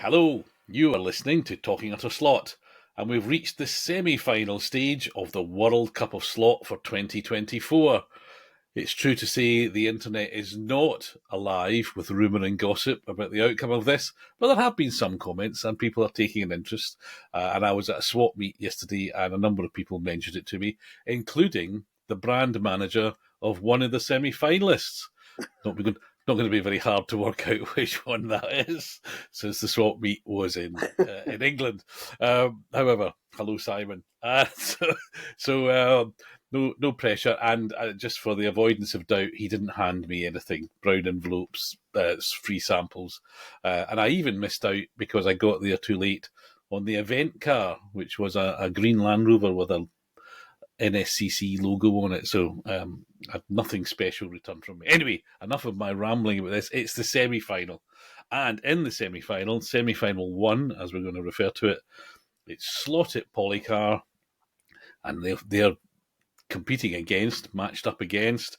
Hello, you are listening to Talking Utter Slot, and we've reached the semi-final stage of the World Cup of Slot for 2024. It's true to say the internet is not alive with rumour and gossip about the outcome of this, but there have been some comments and people are taking an interest. And I was at a swap meet yesterday and a number of people mentioned it to me, including the brand manager of one of the semi-finalists. Not going to be very hard to work out which one that is, since the swap meet was in England. However, hello Simon. No pressure, and just for the avoidance of doubt, he didn't hand me anything. Brown envelopes, free samples, and I even missed out because I got there too late on the event car, which was a green Land Rover with a NSCC logo on it, so I had nothing special returned from me. Anyway, enough of my rambling about this. It's the semi-final, and in the semi-final, semi-final 1, as we're going to refer to it, it's Slot.it Policar, and they're matched up against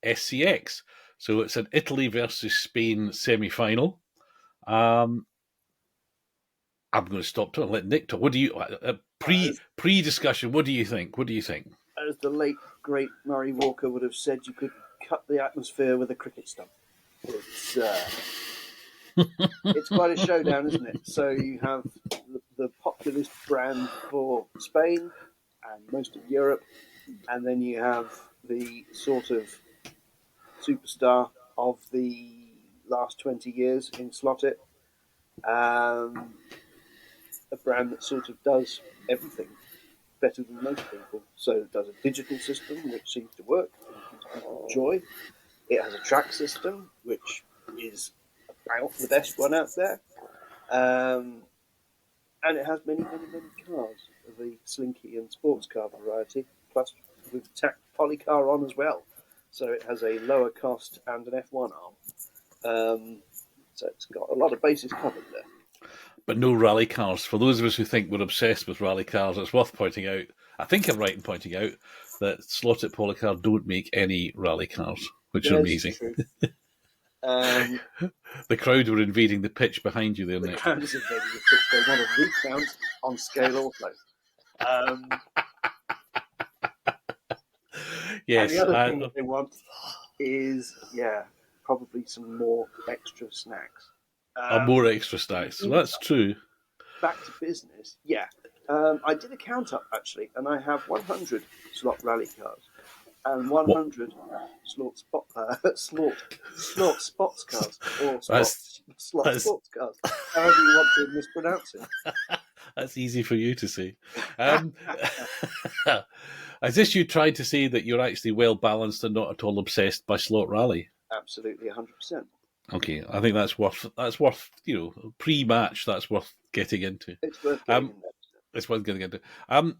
SCX. So it's an Italy versus Spain semi-final. I'm going to stop to let Nick talk. What do you pre-discussion? What do you think? As the late great Murray Walker would have said, you could cut the atmosphere with a cricket stump. It's quite a showdown, isn't it? So you have the populist brand for Spain and most of Europe, and then you have the sort of superstar of the last 20 years in Slot.it. A brand that sort of does everything better than most people. So it does a digital system, which seems to work and gives people joy. It has a track system, which is about the best one out there. And it has many, many, many cars of the slinky and sports car variety, plus we've tacked Policar on as well. So it has a lower cost and an F1 arm. So it's got a lot of bases covered there. But no rally cars. For those of us who think we're obsessed with rally cars, it's worth pointing out, I think I'm right in pointing out, that Slot.it Policar don't make any rally cars, which are amazing. The crowd were invading the pitch behind you there, Nick. The crowd is invading the pitch. They want a recount on Scale also. Yes. And the other thing that they want is, probably some more extra snacks. More extra snacks. Well, that's true. Back to business. Yeah. I did a count up, actually, and I have 100 slot rally cars and 100 slot sports cars or slot sports cars, however you want to mispronounce it. That's easy for you to say. As if you tried to say that you're actually well balanced and not at all obsessed by slot rally. Absolutely, 100%. Okay, I think that's worth pre-match. That's worth getting into. It's worth getting into. It's worth getting into. Well,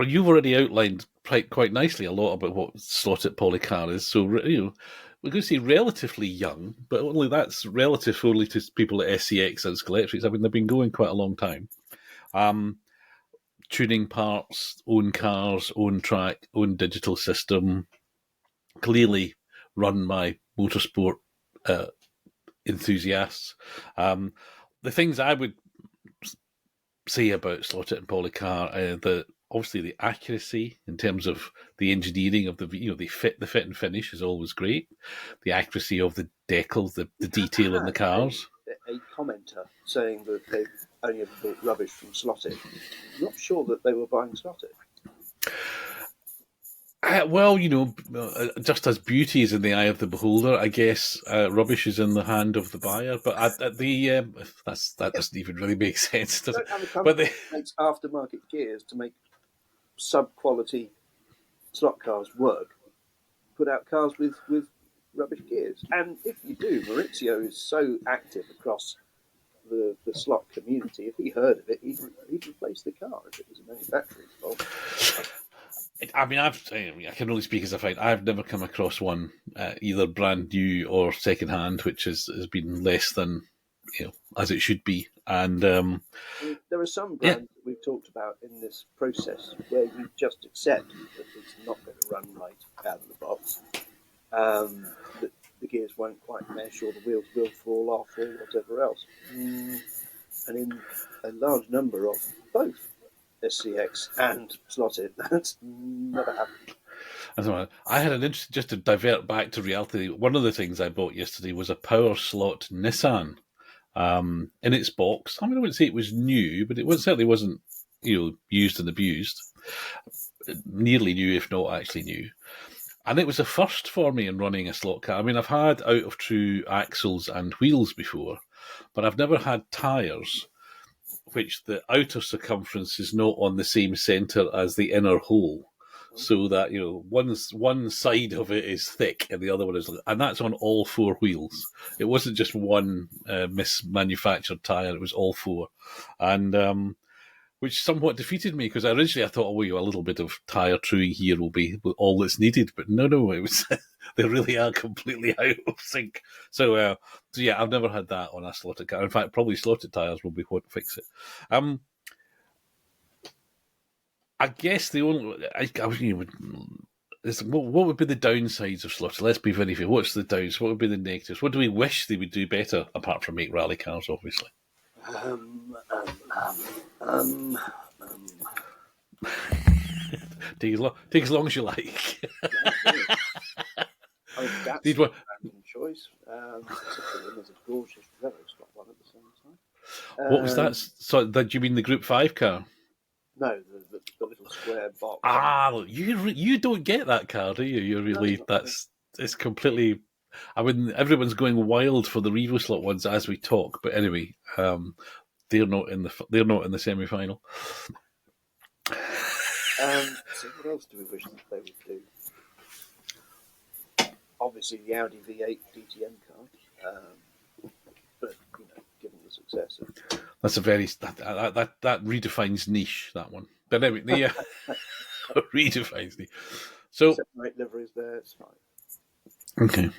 you've already outlined quite nicely a lot about what Slot.it Policar is. So we're going to say relatively young, but that's relative only to people at SCX and Scalextric. I mean, they've been going quite a long time. Tuning parts, own cars, own track, own digital system. Clearly run by motorsport enthusiasts. The things I would say about Slot.it and Policar, obviously the accuracy in terms of the engineering of the fit and finish is always great. The accuracy of the decal, the detail in the cars. A commenter saying that they only ever bought rubbish from Slot.it. I'm not sure that they were buying Slot.it. Well, just as beauty is in the eye of the beholder, I guess rubbish is in the hand of the buyer. But that doesn't even really make sense, does it? But they makes aftermarket gears to make sub-quality slot cars work. Put out cars with rubbish gears, and if you do, Maurizio is so active across the slot community. If he heard of it, he'd replace the car if it was a manufacturer's fault. I mean, I can only speak as a friend. I've never come across one, either brand new or second hand, which has been less than as it should be. And there are some brands that we've talked about in this process where you just accept that it's not going to run right out of the box. The gears won't quite mesh, or the wheels will fall off, or whatever else. And in a large number of both SCX and Slot.it, that's never happened. I had an interest, just to divert back to reality. One of the things I bought yesterday was a power slot Nissan in its box. I mean, I wouldn't say it was new, but certainly wasn't used and abused. Nearly new, if not actually new. And it was a first for me in running a slot car. I mean, I've had out of true axles and wheels before, but I've never had tyres, which the outer circumference is not on the same centre as the inner hole. So that one side of it is thick and the other one is, and that's on all four wheels. It wasn't just one mismanufactured tire; it was all four, and which somewhat defeated me because originally I thought, a little bit of tire truing here will be all that's needed, but no, it was they really are completely out of sync. So yeah, I've never had that on a slotted car. In fact, probably slotted tires will be what fix it. I guess the only what would be the downsides of slotted? Let's be very fair. What's the downs? What would be the negatives? What do we wish they would do better, apart from make rally cars, obviously? Take as long as you like. That's a random choice. There's a gorgeous Renault got one at the same time. What was that? So, do you mean the Group 5 car? No, the little square box. You don't get that car, do you? You're really it's completely. I mean, everyone's going wild for the Revo slot ones as we talk. But anyway, they're not in the semi-final. So what else do we wish that they would do? Obviously, the Audi V8 DTM car, but given the success of that's a very that redefines niche, that one. But anyway, the redefines niche. So separate liveries there, it's fine. Okay.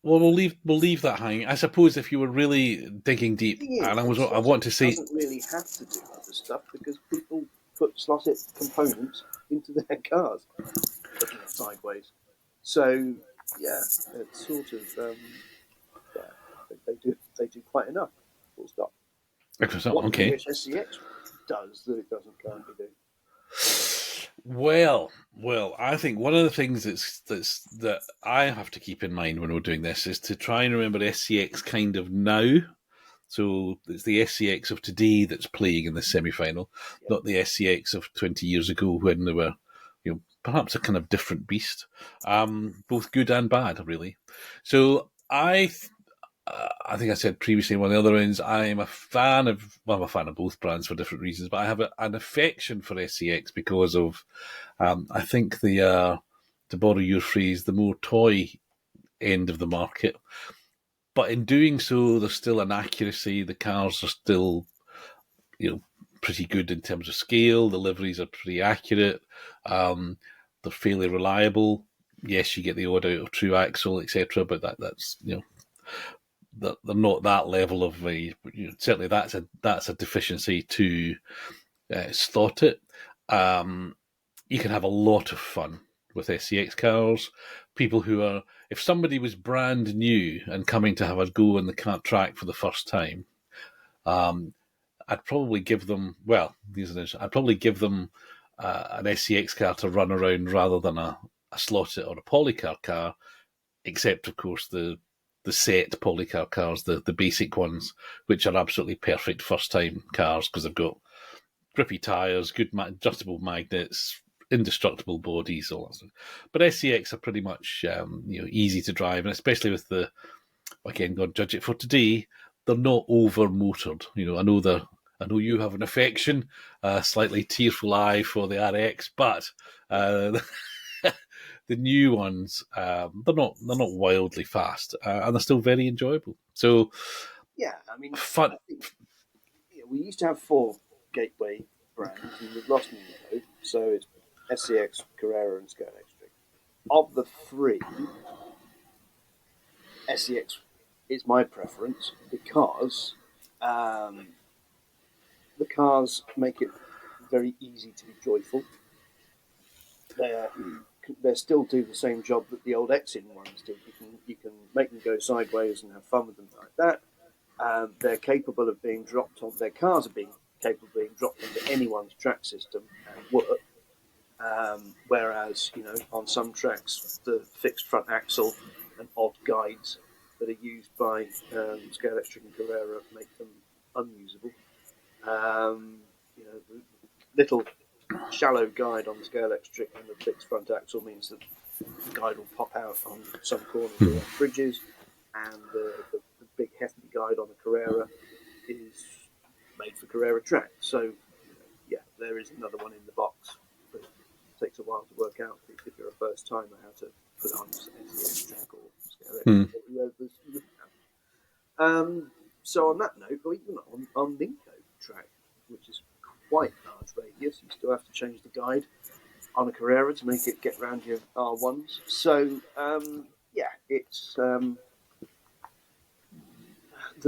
Well, we'll leave that hanging. I suppose if you were really digging deep, and I want to say, doesn't really have to do other stuff because people put Slot.it components into their cars, looking at sideways. So yeah, it's sort of they do quite enough. Full stop. What do you wish SCX does that it doesn't currently do? Well, I think one of the things that I have to keep in mind when we're doing this is to try and remember SCX kind of now. So it's the SCX of today that's playing in the semi-final, not the SCX of 20 years ago when they were, perhaps a kind of different beast, both good and bad, really. So I think I said previously in one of the other ends, I'm a fan of both brands for different reasons, but I have an affection for SCX because of, I think to borrow your phrase, the more toy end of the market. But in doing so, there's still an accuracy. The cars are still, pretty good in terms of scale. The liveries are pretty accurate. They're fairly reliable. Yes, you get the odd out of true axle, etc. But that's they're not that level of certainly that's a deficiency to Slot.it. You can have a lot of fun with SCX cars. People who are, if somebody was brand new and coming to have a go on the track for the first time, I'd probably give them an SCX car to run around rather than a Slot.it or a Policar car, except of course the set Policar cars, the basic ones, which are absolutely perfect first time cars because they've got grippy tyres, good adjustable magnets, indestructible bodies, all that stuff. But SCX are pretty much easy to drive, and especially with God judge it for today, they're not over motored. I know you have an affection, a slightly tearful eye for the RX, but the new ones they're not wildly fast, and they're still very enjoyable. So yeah, I mean, fun. We used to have 4 gateway brands, and we've lost one of those. So it's SCX, Carrera, and Scalextric. Of the 3, SCX is my preference because the cars make it very easy to be joyful. They're they still do the same job that the old Exin ones did. You can make them go sideways and have fun with them like that. They're capable of being dropped on. Their cars are being capable of being dropped onto anyone's track system and work. Whereas on some tracks, the fixed front axle and odd guides that are used by Scalextric and Carrera make them unusable. The little shallow guide on the Scalextric and the fixed front axle means that the guide will pop out on some corners or on bridges, and the big hefty guide on a Carrera is made for Carrera track. So, there is another one in the box, but it takes a while to work out if you're a first timer how to put it on SCX track or Scalextric or whoever's looking at. So on that note, or even on Minko track, which is quite large radius, you still have to change the guide on a Carrera to make it get around your R1s. So it's the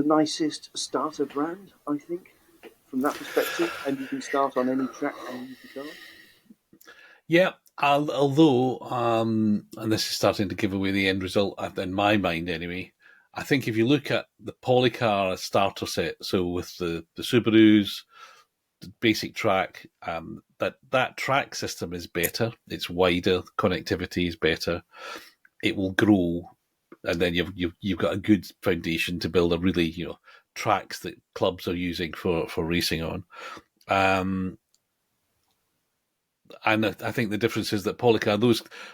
nicest starter brand, I think, from that perspective, and you can start on any track and use the car. Yeah, although, and this is starting to give away the end result in my mind anyway, I think if you look at the Policar starter set, so with the Subarus, the basic track, that track system is better. It's wider, connectivity is better. It will grow, and then you've got a good foundation to build a really tracks that clubs are using for racing on. And I think the difference is that Policar,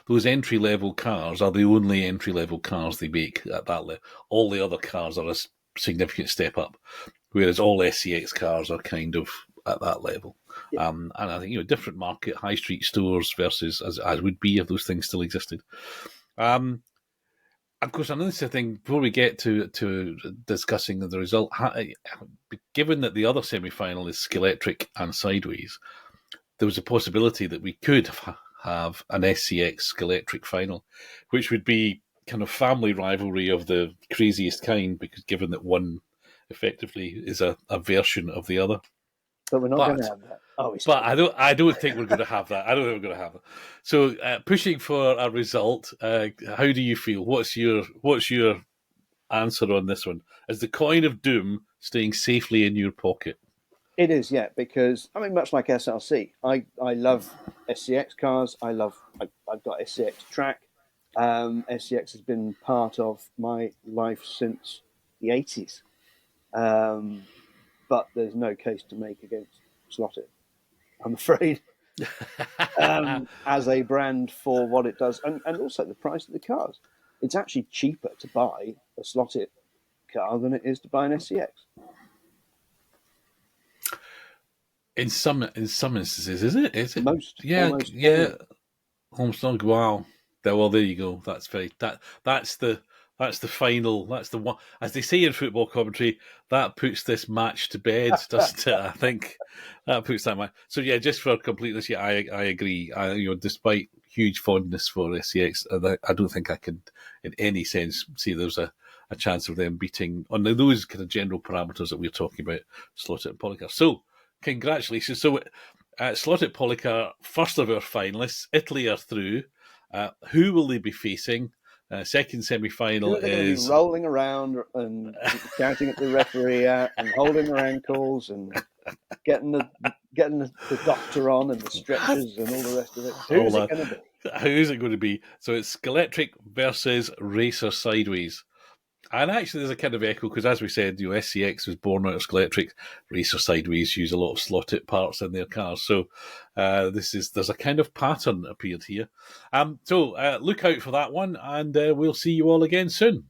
those entry level cars are the only entry level cars they make at that level. All the other cars are a significant step up, whereas all SCX cars are kind of at that level. Yeah. And I think different market, high street stores versus as would be if those things still existed. Of course, another thing before we get to discussing the result, given that the other semi-final is Scalextric and Sideways, there was a possibility that we could have an SCX Scalextric final, which would be kind of family rivalry of the craziest kind, because given that one effectively is a version of the other. But we're not going to have that. But I don't think we're going to have that. I don't think we're going to have it. So pushing for a result, how do you feel? What's your answer on this one? Is the coin of doom staying safely in your pocket? It is, yeah, because much like SRC, I love SCX cars. I've got SCX track. SCX has been part of my life since the 80s. But there's no case to make against Slot.it, I'm afraid, as a brand for what it does, and also the price of the cars. It's actually cheaper to buy a Slot.it car than it is to buy an SCX. In some instances, is it? Is it? Most. Yeah, almost. Wow. Well, there you go. That's the final. That's the one. As they say in football commentary, that puts this match to bed, doesn't it? I think that puts that match. So yeah, just for completeness, yeah, I agree. Despite huge fondness for SCX, I don't think I could, in any sense, see there's a chance of them beating on those kind of general parameters that we're talking about, Slot.it and Policar. So congratulations. So Slot.it, Policar, first of our finalists. Italy are through. Who will they be facing? Second semi-final is be rolling around and shouting at the referee and holding their ankles and getting the doctor on and the stretchers and all the rest of it. Who's it going to be? Who's it going to be? So it's Scalextric versus Racer Sideways. And actually, there's a kind of echo because, as we said, SCX was born out of Scalextric. Racer Sideways use a lot of Slot.it parts in their cars, so there's a kind of pattern appeared here. So look out for that one, and we'll see you all again soon.